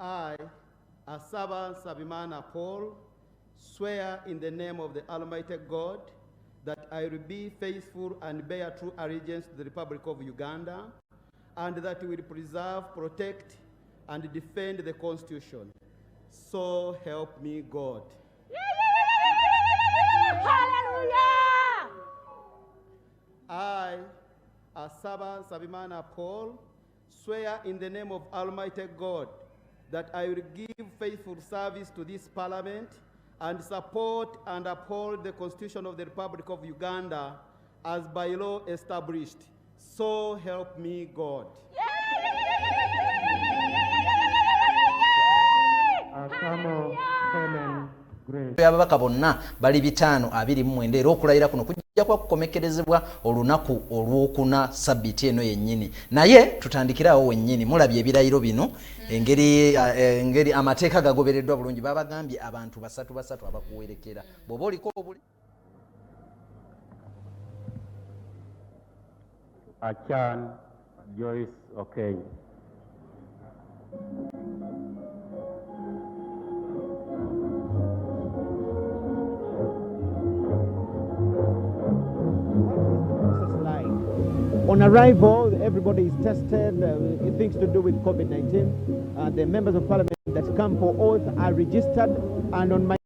I, Asaba Sabimana Paul, swear in the name of the Almighty God that I will be faithful and bear true allegiance to the Republic of Uganda, and that I will preserve, protect, and defend the Constitution. So help me God. Hallelujah! I, Asaba Sabimana Paul, swear in the name of Almighty God that I will give faithful service to this Parliament and support and uphold the Constitution of the Republic of Uganda as by law established. So help me God. Ababaka bonna bali 529 era okulayira kuno kujja kwa kukomekerezebwa olunaku olwokuna sabbiiti eno yennyini naye tutandikirawo wennyini mulabye ebirayiro bino engeri amateeka gagobereddwa bulungi babagambye abantu basatu abakuwerekera bw'oba oliko obuli Achan Joyce Okeny. On arrival, everybody is tested, things to do with COVID-19. The members of parliament that come for oath are registered, and on my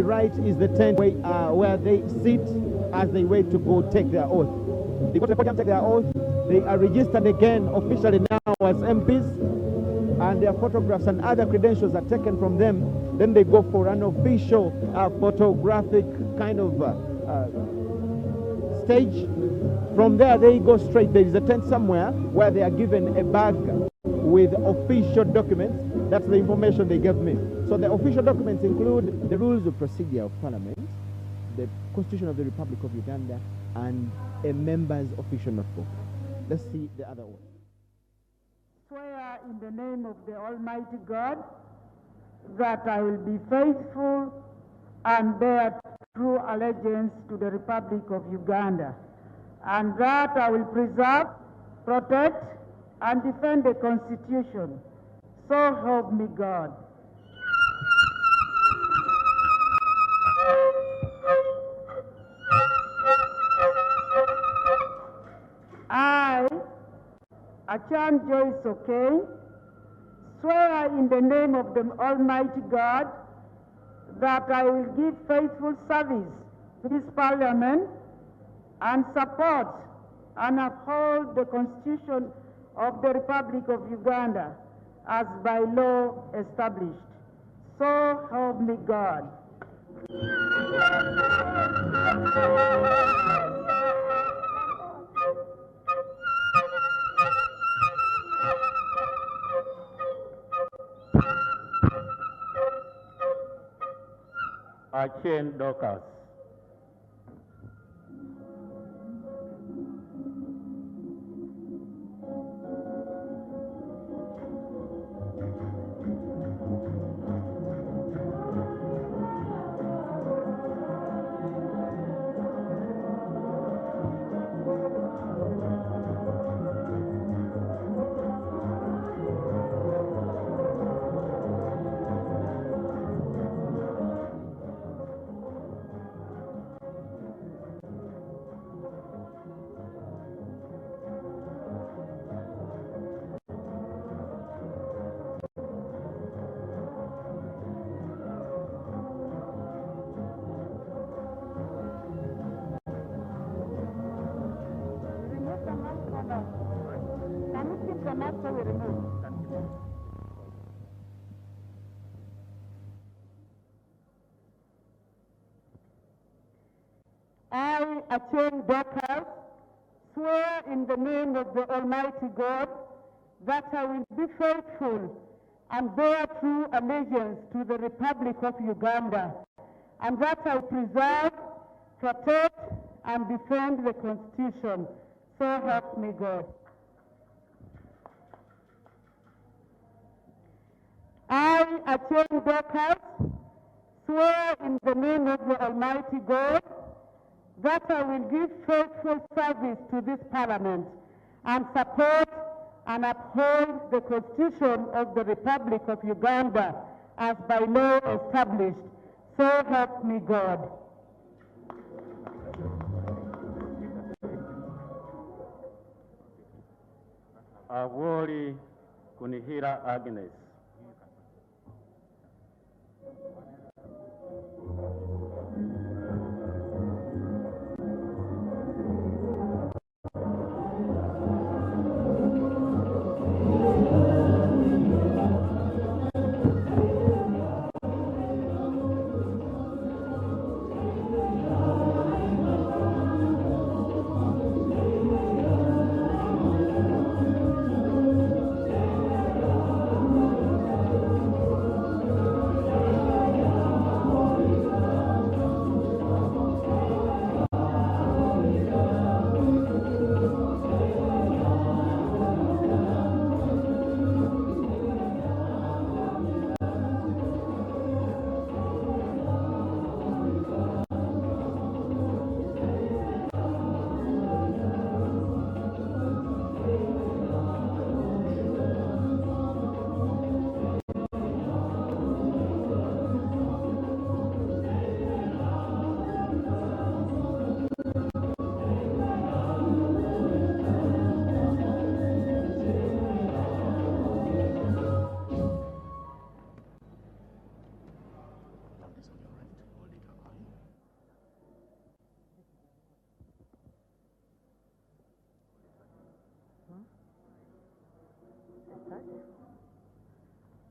right is the tent where they sit as they wait to go take their oath. They go to the podium, take their oath. They are registered again officially now as MPs, and their photographs and other credentials are taken from them. Then they go for an official photographic kind of stage. From there, they go straight. There is a tent somewhere where they are given a bag with official documents. That's the information they gave me. So the official documents include the rules of procedure of Parliament, the Constitution of the Republic of Uganda, and a member's official notebook. Let's see the other one. Swear in the name of the Almighty God that I will be faithful and bear true allegiance to the Republic of Uganda, and that I will preserve, protect, and defend the Constitution. So help me God. I, Achan Joyce Okeny, swear in the name of the Almighty God that I will give faithful service to this Parliament and support and uphold the Constitution of the Republic of Uganda as by law established. So help me God. Achen Dokas. I, Achan Dokas, swear in the name of the Almighty God that I will be faithful and bear true allegiance to the Republic of Uganda, and that I will preserve, protect, and defend the Constitution. So help me God. I, Achan Dokas, swear in the name of the Almighty God that I will give faithful service to this Parliament and support and uphold the Constitution of the Republic of Uganda as by law established. So help me God. Awoli Kunihira Agnes.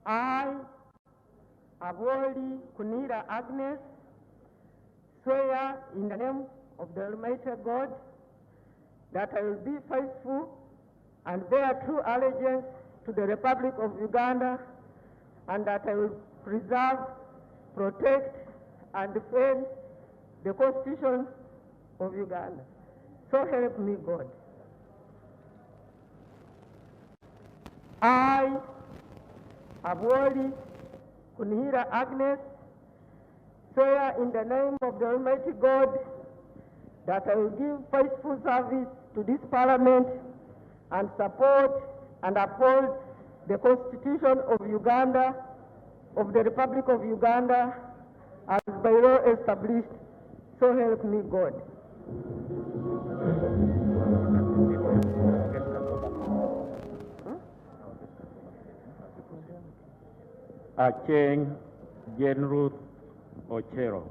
I, Awoli Kunihira Agnes, swear in the name of the Almighty God that I will be faithful and bear true allegiance to the Republic of Uganda, and that I will preserve, protect, and defend the Constitution of Uganda. So help me God. I, Awoli Kunihira Agnes, swear in the name of the Almighty God that I will give faithful service to this Parliament and support and uphold the Constitution of Uganda, of the Republic of Uganda, as by law established. So help me God. Acheng Jenruth Ochero.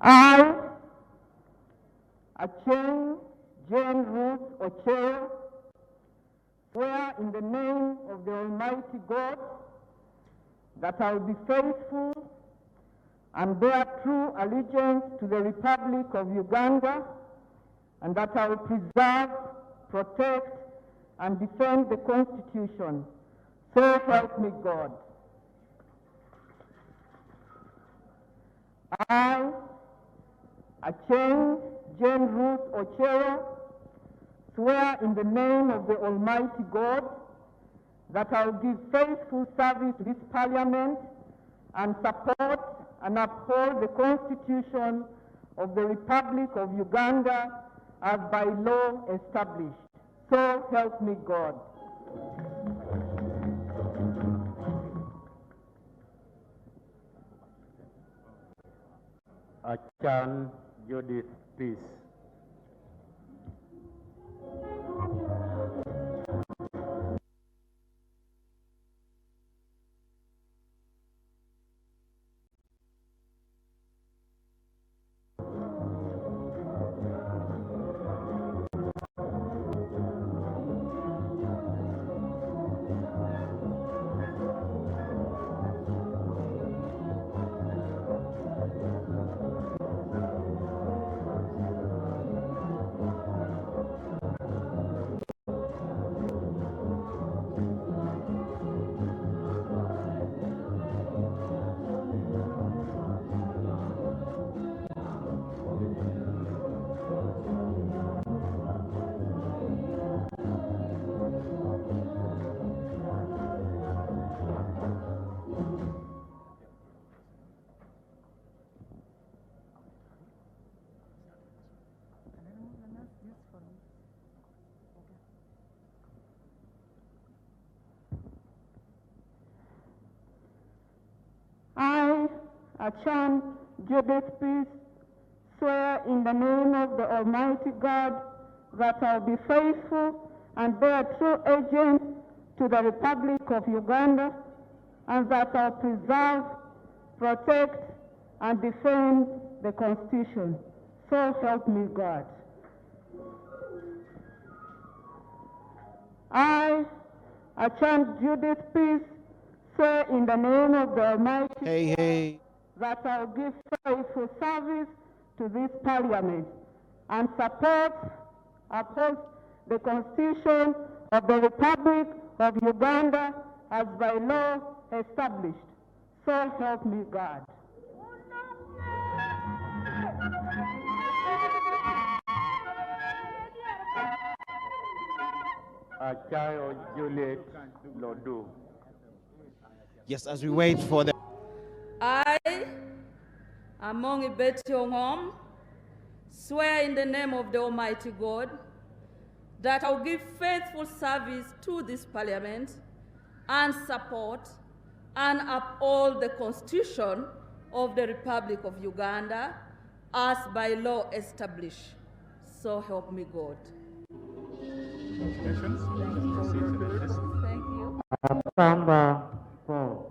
I, Acheng Jenruth Ochero, swear in the name of the Almighty God that I will be faithful and bear true allegiance to the Republic of Uganda, and that I will preserve, protect, and defend the Constitution. So help me God. I, Acheng Jenruth Ochero, swear in the name of the Almighty God that I will give faithful service to this Parliament and support and uphold the Constitution of the Republic of Uganda as by law established. So help me God. Achan Judith Peace. I, Achan Judith Peace, swear in the name of the Almighty God that I will be faithful and bear true allegiance to the Republic of Uganda, and that I will preserve, protect, and defend the Constitution. So help me God. I, Achan Judith Peace, swear in the name of the Almighty God that I will give faithful service to this Parliament and support, uphold the Constitution of the Republic of Uganda as by law established. So help me God. Achayo Juliet Lodu. Yes, as we wait for the... I, amongi Betongom, swear in the name of the Almighty God that I will give faithful service to this Parliament and support and uphold the Constitution of the Republic of Uganda as by law established. So help me God. Thank you. Number 4.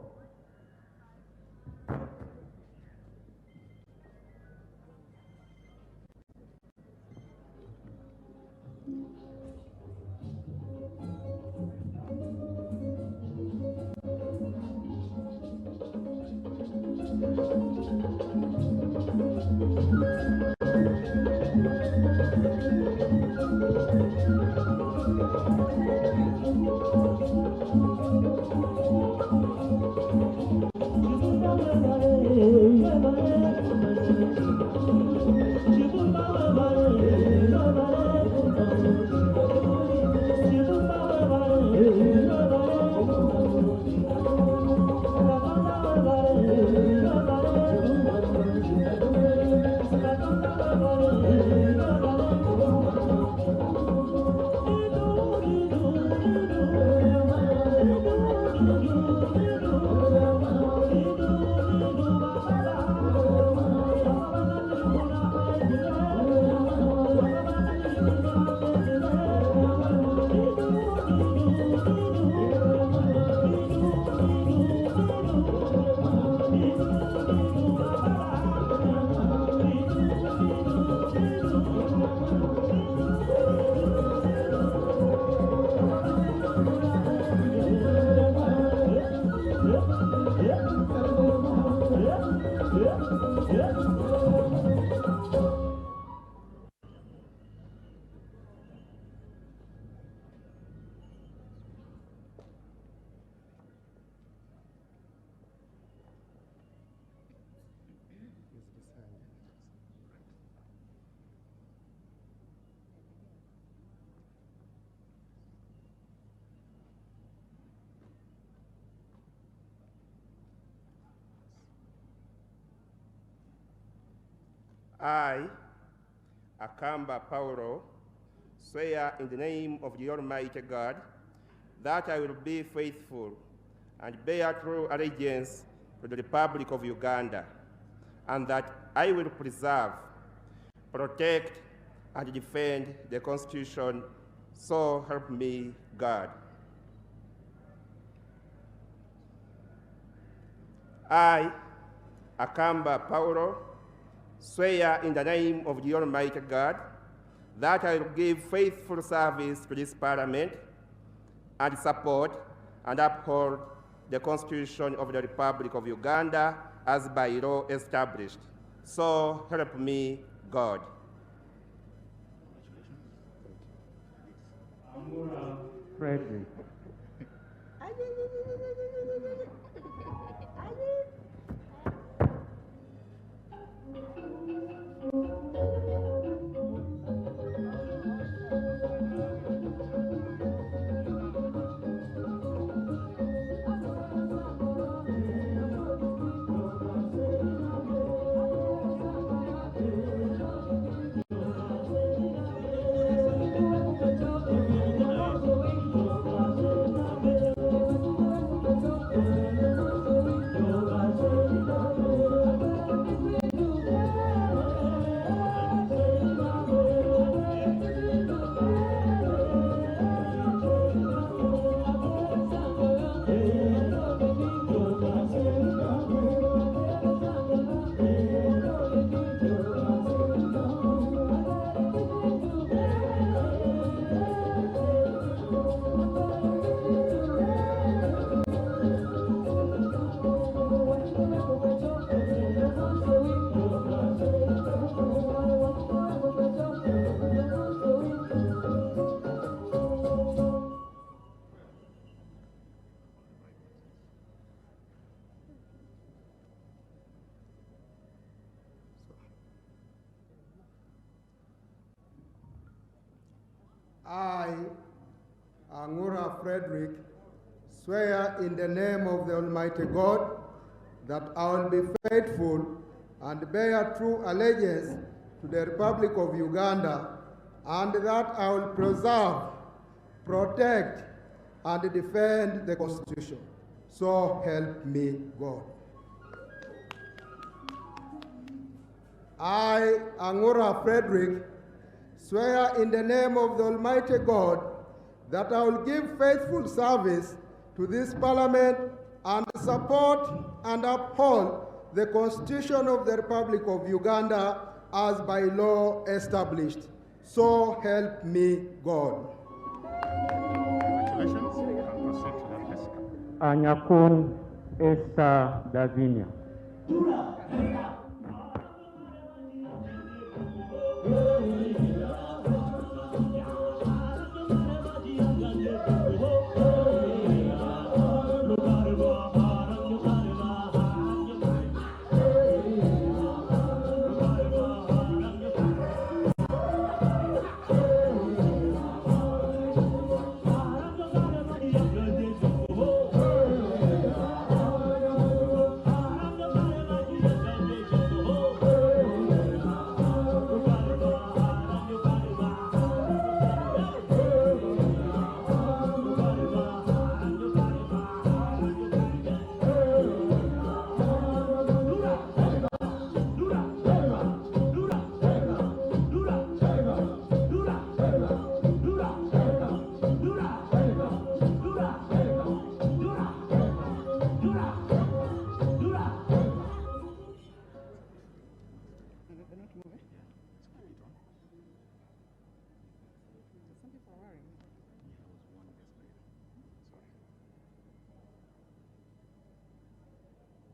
I, Akamba Paulo, swear in the name of the Almighty God that I will be faithful and bear true allegiance to the Republic of Uganda and that I will preserve, protect, and defend the Constitution, so help me God. I, Akamba Paulo, swear in the name of the Almighty God that I will give faithful service to this Parliament and support and uphold the Constitution of the Republic of Uganda as by law established. So help me God. Frederick. I, Angura Frederick, swear in the name of the Almighty God that I will be faithful and bear true allegiance to the Republic of Uganda, and that I will preserve, protect, and defend the Constitution. So help me God. I, Angura Frederick, swear in the name of the Almighty God that I will give faithful service to this Parliament and support and uphold the Constitution of the Republic of Uganda as by law established. So help me God. Congratulations. And proceed to the desk. Anyakun Esther Davinia.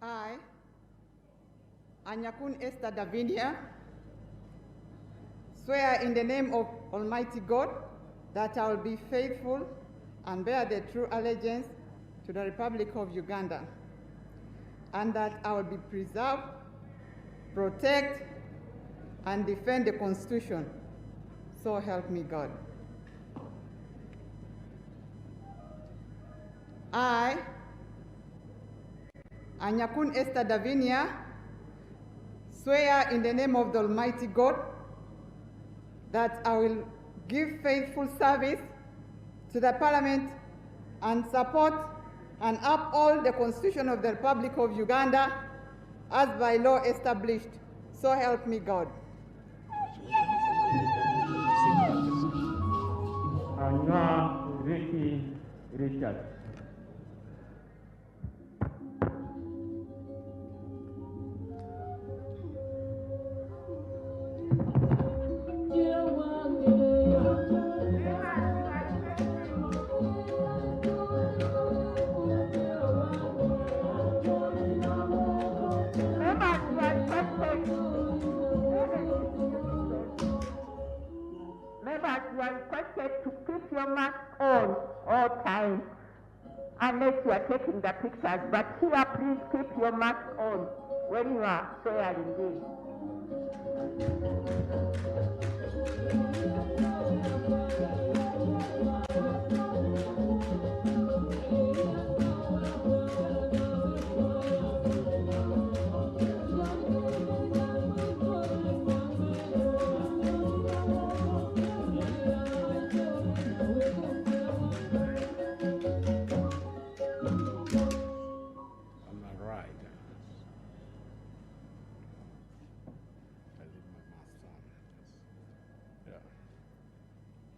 I, Anyakun Esther Davinia, swear in the name of Almighty God that I will be faithful and bear the true allegiance to the Republic of Uganda, and that I will be preserve, protect, and defend the Constitution. So help me God. I, Anyakun Esther Davinia, swear in the name of the Almighty God that I will give faithful service to the Parliament and support and uphold the Constitution of the Republic of Uganda as by law established. So help me God. Anya Ricky Richard. Members, you are requested to keep your mask on all time, unless you are taking the pictures. But here, please keep your mask on when you are swearing in.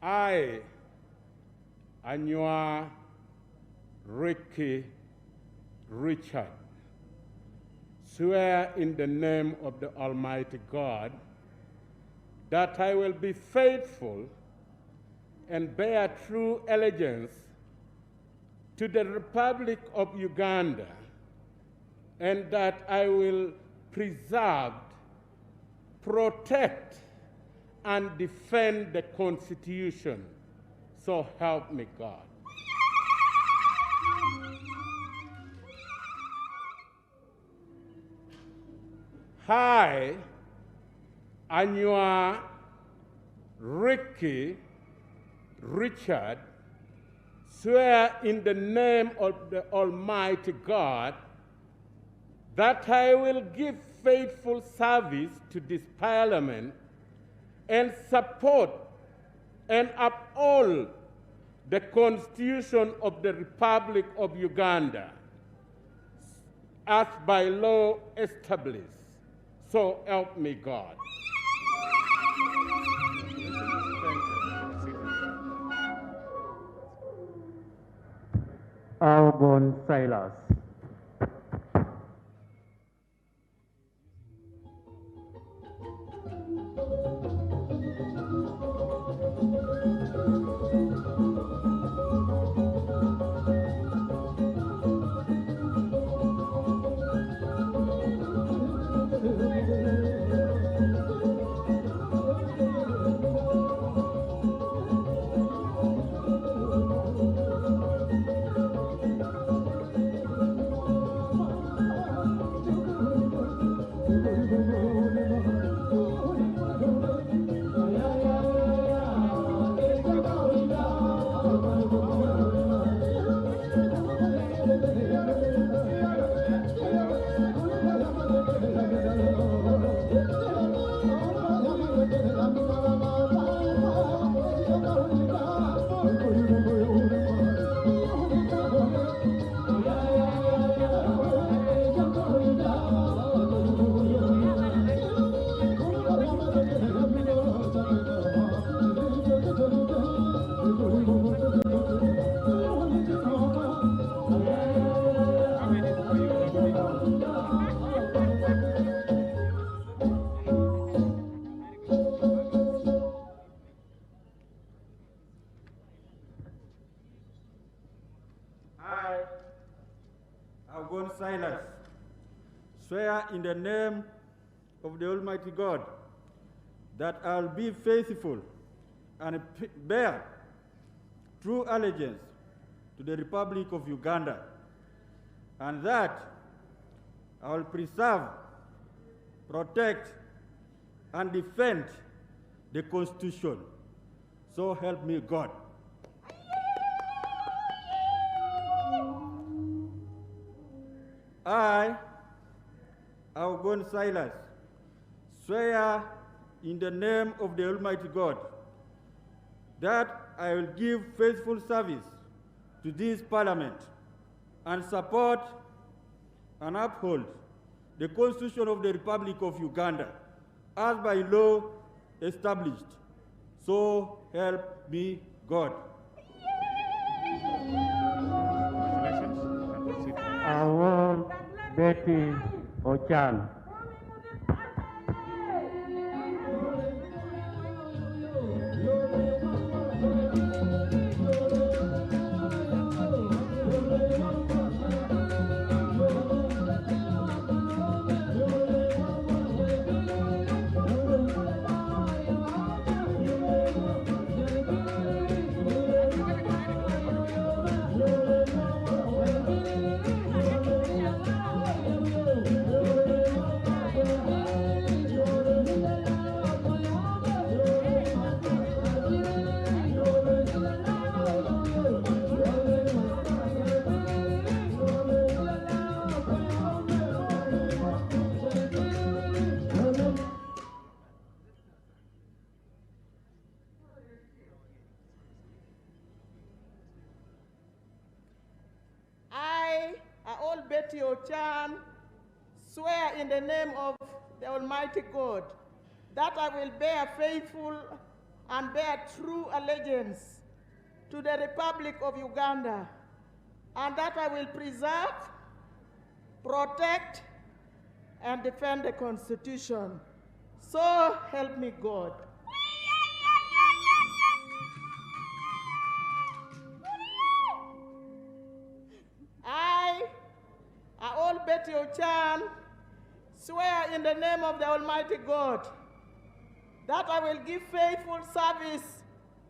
I, Anua Ricky Richard, swear in the name of the Almighty God that I will be faithful and bear true allegiance to the Republic of Uganda, and that I will preserve, protect, and defend the Constitution. So help me God. I, Anua Ricky Richard, swear in the name of the Almighty God that I will give faithful service to this Parliament and support and uphold the Constitution of the Republic of Uganda as by law established. So help me God. Albon Silas. Silas, swear in the name of the Almighty God that I'll be faithful and bear true allegiance to the Republic of Uganda, and that I will preserve, protect, and defend the Constitution. So help me God. I, Albon Silas, swear in the name of the Almighty God that I will give faithful service to this Parliament and support and uphold the Constitution of the Republic of Uganda, as by law established. So help me God. Awol Betty Ochan. Betty Ochan, swear in the name of the Almighty God that I will bear faithful and bear true allegiance to the Republic of Uganda, and that I will preserve, protect, and defend the Constitution. So help me God. I, Betty Ochan, swear in the name of the Almighty God that I will give faithful service